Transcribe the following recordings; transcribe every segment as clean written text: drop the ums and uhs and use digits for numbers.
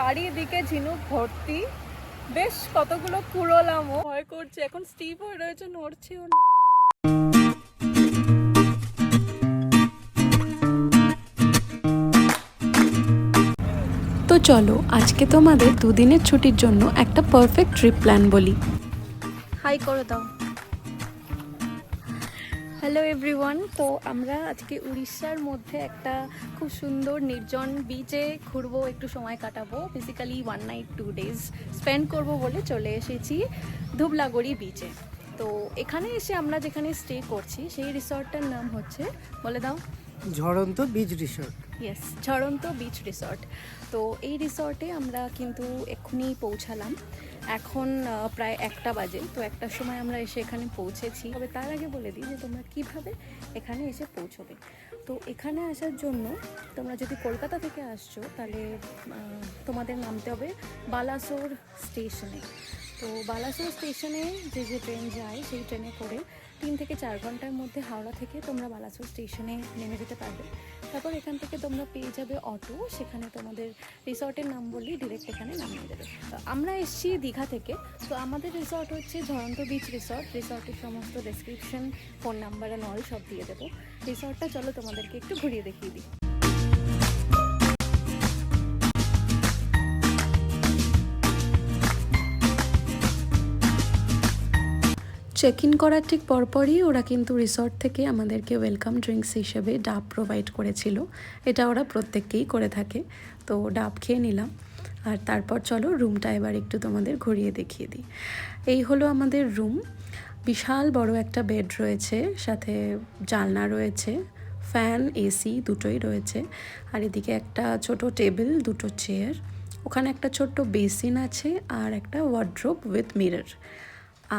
চারিদিকে ঝিনুক ভর্তি, বেশ কতগুলো কুড়োলামও, ভয় করছে, এখন স্টিপ হয়ে রয়েছে, নড়ছেও না। তো চলো আজকে তোমাদের দুদিনের ছুটির জন্য একটা পারফেক্ট ট্রিপ প্ল্যান বলি। হাই করে দাও। হ্যালো এভরিওয়ান, তো আমরা আজকে উড়িষ্যার মধ্যে একটা খুব সুন্দর নির্জন বিচে ঘুরবো, একটু সময় কাটাবো। বেসিক্যালি 1 নাইট 2 ডেজ স্পেন্ড করবো বলে চলে এসেছি ধুবলাগড়ি বিচে। তো এখানে এসে আমরা যেখানে স্টে করছি সেই রিসর্টটার নাম হচ্ছে, বলে দাও, Jharanta beach resort. Yes, Jharanta beach resort. তো এই রিসর্টে আমরা কিন্তু এক্ষুনি পৌঁছালাম, এখন প্রায় 1টা বাজে। তো 1টার সময় আমরা এসে এখানে পৌঁছেছি। তবে তার আগে বলে দিই যে তোমরা কিভাবে এখানে এসে পৌঁছবে। তো এখানে আসার জন্য তোমরা যদি কলকাতা থেকে আসছো তাহলে তোমাদের নামতে হবে বালাসোর স্টেশনে। তো বালাসোর স্টেশনে যে ট্রেন যায় সেই ট্রেনে করে 3 থেকে 4 ঘন্টার মধ্যে হাওড়া থেকে তোমরা বালাসোর স্টেশনে নেমে যেতে পারবে। তারপর এখান থেকে তোমরা পেয়ে যাবে অটো, সেখানে তোমাদের রিসর্টের নাম বললেই ডিরেক্ট এখানে নামিয়ে দেবে। তো আমরা এসেছি দীঘা থেকে। তো আমাদের রিসর্ট হচ্ছে ঝড়ন্ত বিচ রিসর্ট। রিসর্টের সমস্ত description, phone number and all সব দিয়ে দেবো। রিসর্টটা চলো তোমাদেরকে একটু ঘুরিয়ে দেখিয়ে দিই। চেক ইন করার ঠিক পরপরই ওরা কিন্তু রিসর্ট থেকে আমাদেরকে ওয়েলকাম ড্রিঙ্কস হিসেবে ডাব প্রোভাইড করেছিল। এটা ওরা প্রত্যেককেই করে থাকে। তো ডাব খেয়ে নিলাম, আর তারপর চলো রুমটা এবার একটু তোমাদের ঘুরিয়ে দেখিয়ে দিই। এই হলো আমাদের রুম। বিশাল বড় একটা বেড রয়েছে, সাথে জানলা রয়েছে, ফ্যান, এসি দুটোই রয়েছে। আর এদিকে একটা ছোট টেবিল, দুটো চেয়ার, ওখানে একটা ছোট্ট বেসিন আছে আর একটা ওয়ার্ড্রোব উইথ মিরর।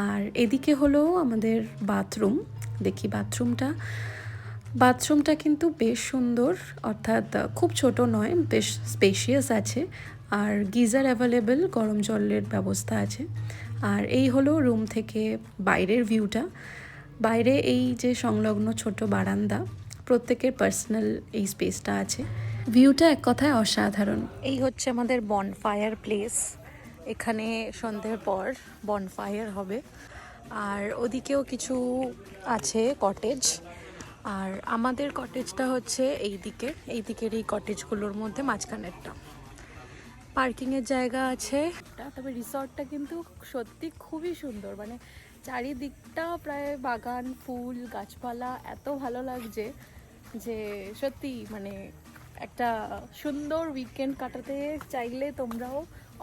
আর এদিকে হলো আমাদের বাথরুম। দেখি বাথরুমটা কিন্তু বেশ সুন্দর, অর্থাৎ খুব ছোট নয়, বেশ স্পেশিয়াস আছে। আর গিজার অ্যাভেলেবেল, গরম জলের ব্যবস্থা আছে। আর এই হলো রুম থেকে বাইরের ভিউটা। বাইরে এই যে সংলগ্ন ছোট বারান্দা, প্রত্যেকের পার্সোনাল এই স্পেসটা আছে। ভিউটা এক কথায় অসাধারণ। এই হচ্ছে আমাদের বনফায়ার প্লেস। এখানে সন্ধ্যের পর বনফায়ার হবে। আর ওদিকেও কিছু আছে কটেজ। আর আমাদের কটেজটা হচ্ছে এই দিকের এই কটেজগুলোর মধ্যে মাঝখানেরটা। পার্কিংয়ের জায়গা আছে। তবে রিসর্টটা কিন্তু সত্যি খুবই সুন্দর, মানে চারিদিকটা প্রায় বাগান, ফুল, গাছপালা, এত ভালো লাগছে যে সত্যি মানে একটা সুন্দর উইকেন্ড কাটাতে চাইলে তোমরাও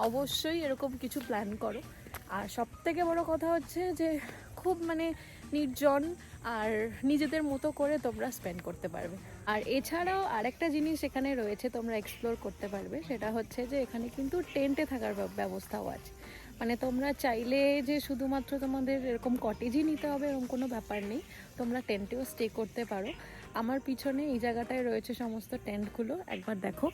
অবশ্যই এরকম কিছু প্ল্যান করো। আর সবথেকে বড় কথা হচ্ছে যে খুব মানে নির্জন আর নিজেদের মতো করে তোমরা স্পেন্ড করতে পারবে। আর এছাড়াও আরেকটা জিনিস এখানে রয়েছে, তোমরা এক্সপ্লোর করতে পারবে, সেটা হচ্ছে যে এখানে কিন্তু টেন্টে থাকার ব্যবস্থাও আছে। মানে তোমরা চাইলে যে শুধুমাত্র তোমাদের এরকম কটেজই নিতে হবে এরকম কোনো ব্যাপার নেই, তোমরা টেন্টেও স্টে করতে পারো। আমার পিছনে এই জায়গাটায় রয়েছে সমস্ত টেন্টগুলো, একবার দেখো।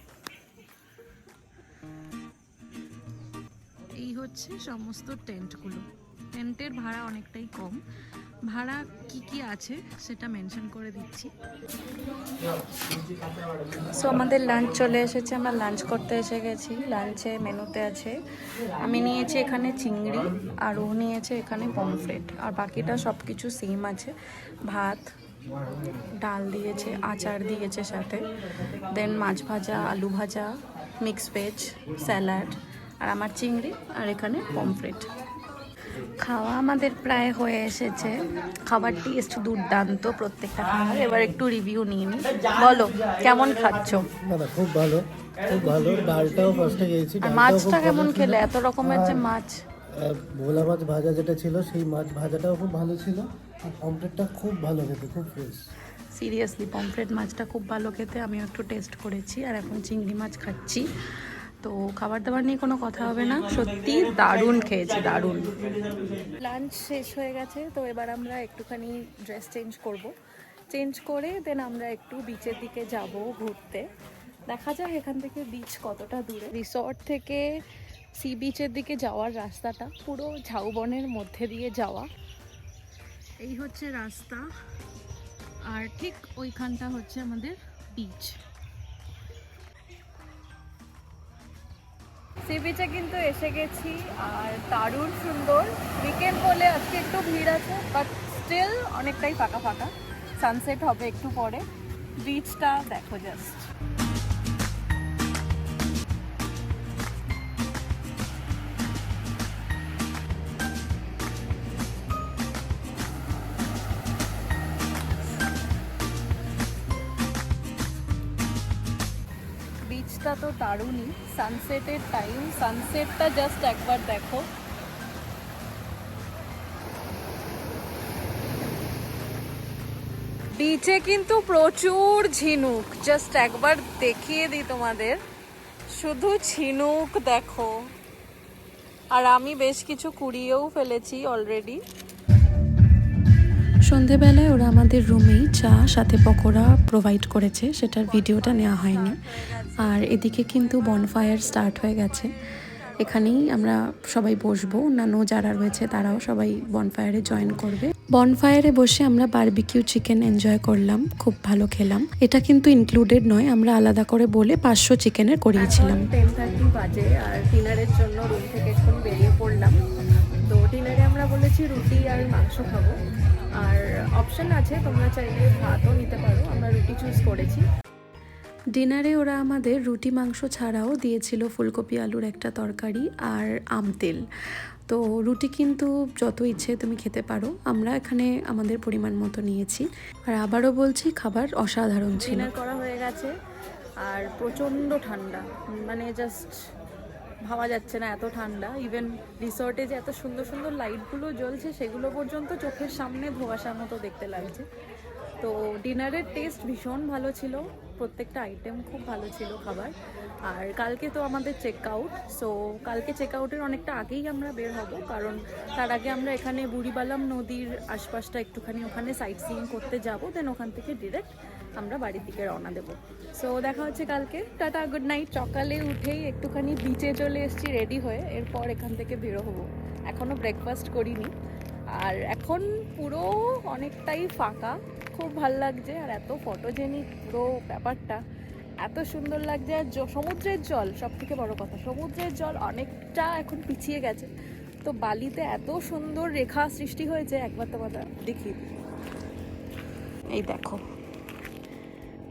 এই হচ্ছে সমস্ত টেন্টগুলো। টেন্টের ভাড়া অনেকটাই কম। ভাড়া কি আছে সেটা মেনশন করে দিচ্ছি। সো আমাদের লাঞ্চ চলে এসেছে, আমরা লাঞ্চ করতে এসে গেছি। লাঞ্চে মেনুতে আছে, আমি নিয়েছি এখানে চিংড়ি, আর ও নিয়েছে এখানে পমফ্রেট, আর বাকিটা সব কিছু সেম আছে। ভাত, ডাল দিয়েছে, আচার দিয়েছে সাথে, দেন মাছ ভাজা, আলু ভাজা, মিক্স ভেজ, স্যালাড, আর আমার চিংড়ি, আর এখানে পমফ্রেট। খাওয়া আমাদের প্রায় হয়ে এসেছে। খাবার টেস্ট দুর্দান্ত প্রত্যেকটা খাবার। এবার একটু রিভিউ নিয়ে নিই, বলো কেমন খাচ্ছ? খুব ভালো, খুব ভালো। ডালটাও ফার্স্টে খেয়েছি। মাছটা কেমন খেলে? এত রকমের যে মাছ। ভোলা মাছ ভাজা যেটা ছিল সেই মাছ ভাজাটাও খুব ভালো ছিল। আর পমফ্রেটটা খুব ভালো খেতে, খুব ফ্রেশ। সিরিয়াসলি পমফ্রেট মাছটা খুব ভালো খেতে, আমিও একটু টেস্ট করেছি। আর এখন চিংড়ি মাছ খাচ্ছি। তো খাবার দাবার নিয়ে কোনো কথা হবে না, সত্যি দারুণ খেয়েছি, দারুণ। লাঞ্চ শেষ হয়ে গেছে, তো এবার আমরা একটুখানি ড্রেস চেঞ্জ করব। চেঞ্জ করে দেন আমরা একটু বিচের দিকে যাব ঘুরতে। দেখা যাক এখান থেকে বিচ কতটা দূরে। রিসর্ট থেকে সি বিচের দিকে যাওয়ার রাস্তাটা পুরো ঝাউবনের মধ্যে দিয়ে যাওয়া। এই হচ্ছে রাস্তা, আর ঠিক ওইখানটা হচ্ছে আমাদের বিচ। সি বিচে কিন্তু এসে গেছি আর দারুণ সুন্দর। উইকেন্ড বলে আজকে একটু ভিড় আছে, বাট স্টিল অনেকটাই ফাঁকা ফাঁকা। সানসেট হবে একটু পরে। বিচটা দেখো জাস্ট। বিচটা তো দারুণই। সানসেটের টাইম, সানসেটটা জাস্ট একবার দেখো। বিচে কিন্তু প্রচুর ঝিনুক, জাস্ট একবার দেখিয়ে দিই তোমাদের। শুধু ঝিনুক দেখো, আর আমি বেশ কিছু কুড়িয়েও ফেলেছি অলরেডি। সন্ধেবেলায় ওরা আমাদের রুমেই চা সাথে পকোড়া প্রোভাইড করেছে, সেটার ভিডিওটা নেওয়া হয়নি। আর এদিকে কিন্তু বনফায়ার স্টার্ট হয়ে গেছে। এখানেই আমরা সবাই বসবো, অন্যান্য যারা রয়েছে তারাও সবাই বনফায়ারে জয়েন করবে। বনফায়ারে বসে আমরা বারবিকিউ চিকেন এনজয় করলাম, খুব ভালো খেলাম। এটা কিন্তু ইনক্লুডেড নয়, আমরা আলাদা করে বলে 500 চিকেনের করিয়েছিলাম। 10:30 বাজে আর ডিনারের জন্য রুম থেকে এখন বেরিয়ে পড়লাম। তো ডিনারে আমরা বলেছি রুটি আর মাংস খাবো, আর অপশন আছে তোমরা চাইলে ভাতও নিতে পারো। আমরা রুটি চুজ করেছি। ডিনারে ওরা আমাদের রুটি মাংস ছাড়াও দিয়েছিল ফুলকপি আলুর একটা তরকারি আর আম তেল। তো রুটি কিন্তু যত ইচ্ছে তুমি খেতে পারো, আমরা এখানে আমাদের পরিমাণ মতো নিয়েছি। আর আবারও বলছি, খাবার অসাধারণ ছিল। ডিনার করা হয়ে গেছে আর প্রচণ্ড ঠান্ডা, মানে জাস্ট ভাবা যাচ্ছে না এত ঠান্ডা। ইভেন রিসর্টে যে এত সুন্দর সুন্দর লাইটগুলো জ্বলছে সেগুলো পর্যন্ত চোখের সামনে ধোঁয়াশার মতো দেখতে লাগছে। তো ডিনারের টেস্ট ভীষণ ভালো ছিল, প্রত্যেকটা আইটেম খুব ভালো ছিল খাবার। আর কালকে তো আমাদের চেক আউট, সো কালকে চেক আউটের অনেকটা আগেই আমরা বের হব, কারণ তার আগে আমরা এখানে বুড়িবালাম নদীর আশপাশটা একটুখানি ওখানে সাইট সিইং করতে যাব, দেন ওখান থেকে ডিরেক্ট আমরা বাড়ির দিকে রওনা দেবো। সো দেখা হচ্ছে কালকে। Tata, good night. সকালে উঠেই একটুখানি বিচে চলে এসেছি রেডি হয়ে, এরপর এখান থেকে বেরো হবো। এখনও ব্রেকফাস্ট করিনি আর এখন পুরো অনেকটাই ফাঁকা, খুব ভাল লাগছে। আর এত ফটোজেনিক পুরো ব্যাপারটা, এত সুন্দর লাগছে। আর সমুদ্রের জল, সব থেকে বড় কথা, সমুদ্রের জল অনেকটা এখন পিছিয়ে গেছে। তো বালিতে এত সুন্দর রেখা সৃষ্টি হয়েছে, একবার তোমাদের দেখিয়ে দিই। এই দেখো,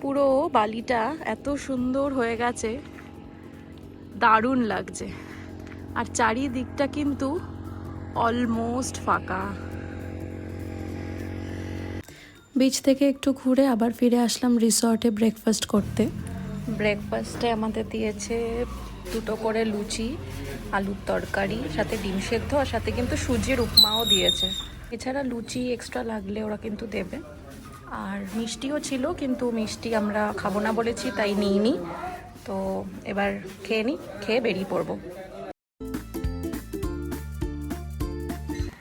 পুরো বালিটা এত সুন্দর হয়ে গেছে, দারুণ লাগছে। আর চারিদিকটা কিন্তু অলমোস্ট ফাঁকা। বিচ থেকে একটু ঘুরে আবার ফিরে আসলাম রিসর্টে ব্রেকফাস্ট করতে। ব্রেকফাস্টে আমাদের দিয়েছে 2টো করে লুচি, আলুর তরকারি, সাথে ডিম সেদ্ধ, আর সাথে কিন্তু সুজির উপমাও দিয়েছে। এছাড়া লুচি এক্সট্রা লাগলে ওরা কিন্তু দেবে। আর মিষ্টিও ছিল, কিন্তু মিষ্টি আমরা খাবো না বলেছি, তাই নিইনি। তো এবার খেয়ে নিই, খেয়ে বেরিয়ে পড়বো।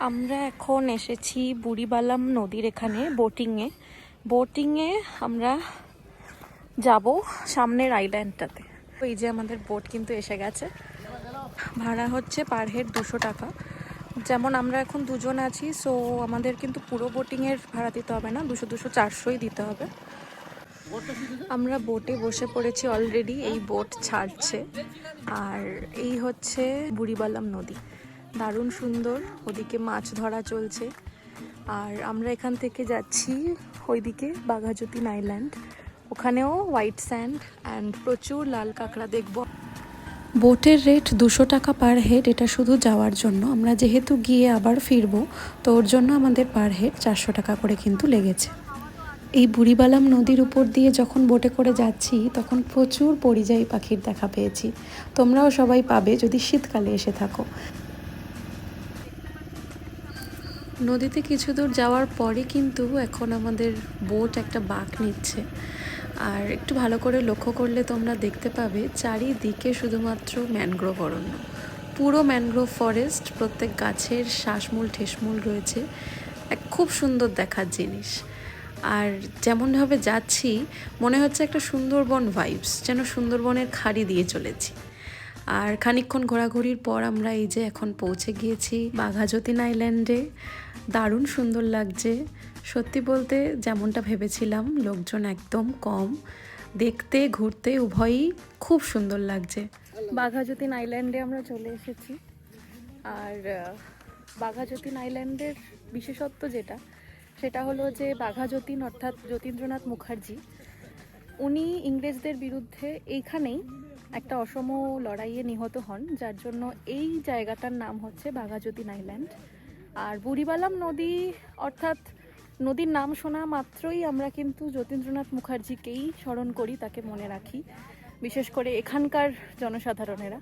আমরা এখন এসেছি বুড়িবালাম নদীর এখানে বোটিংয়ে আমরা যাব সামনের আইল্যান্ডটাতে। এই যে আমাদের বোট কিন্তু এসে গেছে। ভাড়া হচ্ছে পার হেড 200 টাকা। যেমন আমরা এখন দুজন আছি, সো আমাদের কিন্তু পুরো বোটিংয়ের ভাড়া দিতে হবে না, 200 400ই দিতে হবে। আমরা বোটে বসে পড়েছি অলরেডি, এই বোট ছাড়ছে। আর এই হচ্ছে বুড়িবালাম নদী, দারুণ সুন্দর। ওদিকে মাছ ধরা চলছে। আর আমরা এখান থেকে যাচ্ছি ওইদিকে বাঘাযতীন আইল্যান্ড, ওখানেও হোয়াইট স্যান্ড অ্যান্ড প্রচুর লাল কাঁকড়া দেখব। বোটের রেট 200 টাকা পার হেড, এটা শুধু যাওয়ার জন্য। আমরা যেহেতু গিয়ে আবার ফিরবো, তো ওর জন্য আমাদের পার হেড 400 টাকা করে কিন্তু লেগেছে। এই বুড়িবালাম নদীর উপর দিয়ে যখন বোটে করে যাচ্ছি, তখন প্রচুর পরিযায়ী পাখির দেখা পেয়েছি। তোমরাও সবাই পাবে যদি শীতকালে এসে থাকো। নদীতে কিছু দূর যাওয়ার পরে কিন্তু এখন আমাদের বোট একটা বাঁক নিচ্ছে। আর একটু ভালো করে লক্ষ্য করলে তোমরা দেখতে পাবে চারিদিকে শুধুমাত্র ম্যানগ্রোভ অরণ্য, পুরো ম্যানগ্রোভ ফরেস্ট। প্রত্যেক গাছের শ্বাসমূল ঠেসমূল রয়েছে, এক খুব সুন্দর দেখার জিনিস। আর যেমনভাবে যাচ্ছি মনে হচ্ছে একটা সুন্দরবন ভাইবস, যেন সুন্দরবনের খাড়ি দিয়ে চলেছি। আর খানিকক্ষণ ঘোরাঘুরির পর আমরা এই যে এখন পৌঁছে গিয়েছি বাঘাযতীন আইল্যান্ডে। দারুণ সুন্দর লাগছে সত্যি বলতে, যেমনটা ভেবেছিলাম। লোকজন একদম কম, দেখতে ঘুরতে উভয়ই খুব সুন্দর লাগছে। বাঘাযতীন আইল্যান্ডে আমরা চলে এসেছি। আর বাঘাযতীন আইল্যান্ডের বিশেষত্ব সেটা হলো যে বাঘাযতীন অর্থাৎ যতীন্দ্রনাথ মুখার্জি উনি ইংরেজদের বিরুদ্ধে এইখানেই একটা অসম লড়াইয়ে নিহত হন, যার জন্য এই জায়গাটার নাম হচ্ছে বাঘাযতীন আইল্যান্ড। আর বুড়িবালাম নদী অর্থাৎ নদীর নাম শোনা মাত্রই আমরা কিন্তু যতীন্দ্রনাথ মুখার্জিকেই স্মরণ করি, তাকে মনে রাখি, বিশেষ করে এখানকার জনসাধারণেরা।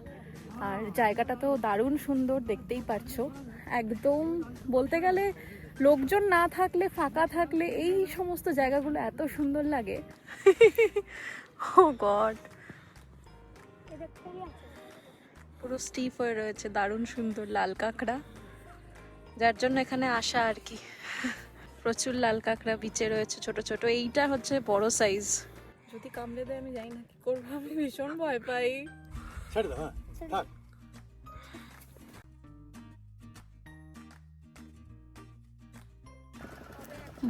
আর জায়গাটা তো দারুণ সুন্দর, দেখতেই পারছো। একদম বলতে গেলে লোকজন না থাকলে, ফাঁকা থাকলে এই সমস্ত জায়গাগুলো এত সুন্দর লাগে। ও গড, পুরো স্টিফ হয়ে রয়েছে, দারুণ সুন্দর লাল কাঁকড়া, যার জন্য এখানে আসা আর কি। প্রচুর লাল কাঁকড়া বিচে রয়েছে ছোট ছোট, এইটা হচ্ছে বড় সাইজ। যদি কামড়ে দেয় আমি জানি না কি করবো, আমি ভীষণ ভয় পাই।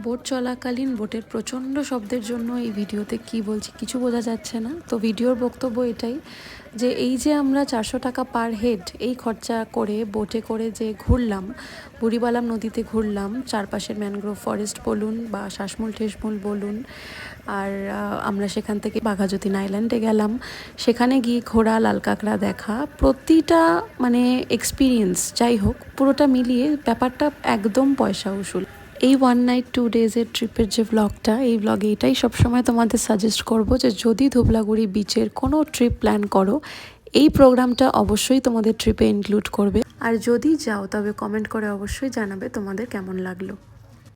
বোট চলাকালীন বোটের প্রচণ্ড শব্দের জন্য এই ভিডিওতে কি বলছি কিছু বোঝা যাচ্ছে না। তো ভিডিওর বক্তব্য এটাই যে এই যে আমরা 400 টাকা পার হেড এই খরচা করে বোটে করে যে ঘুরলাম, বুড়িবালাম নদীতে ঘুরলাম, চারপাশের ম্যানগ্রোভ ফরেস্ট বলুন বা শ্বাসমূল ঠেসমূল বলুন, আর আমরা সেখান থেকে বাঘাযতীন আইল্যান্ডে গেলাম, সেখানে গিয়ে ঘোরা, লাল কাঁকড়া দেখা, প্রতিটা মানে এক্সপিরিয়েন্স যাই হোক পুরোটা মিলিয়ে ব্যাপারটা একদম পয়সা উসুল। এই 1 নাইট 2 ডেজের ট্রিপের যে ব্লগটা, এই ব্লগে এটাই সবসময় তোমাদের সাজেস্ট করব যে যদি ধুবলাগুড়ি বিচের কোনো ট্রিপ প্ল্যান করো, এই প্রোগ্রামটা অবশ্যই তোমাদের ট্রিপে ইনক্লুড করবে। আর যদি যাও তবে কমেন্ট করে অবশ্যই জানাবে তোমাদের কেমন লাগলো।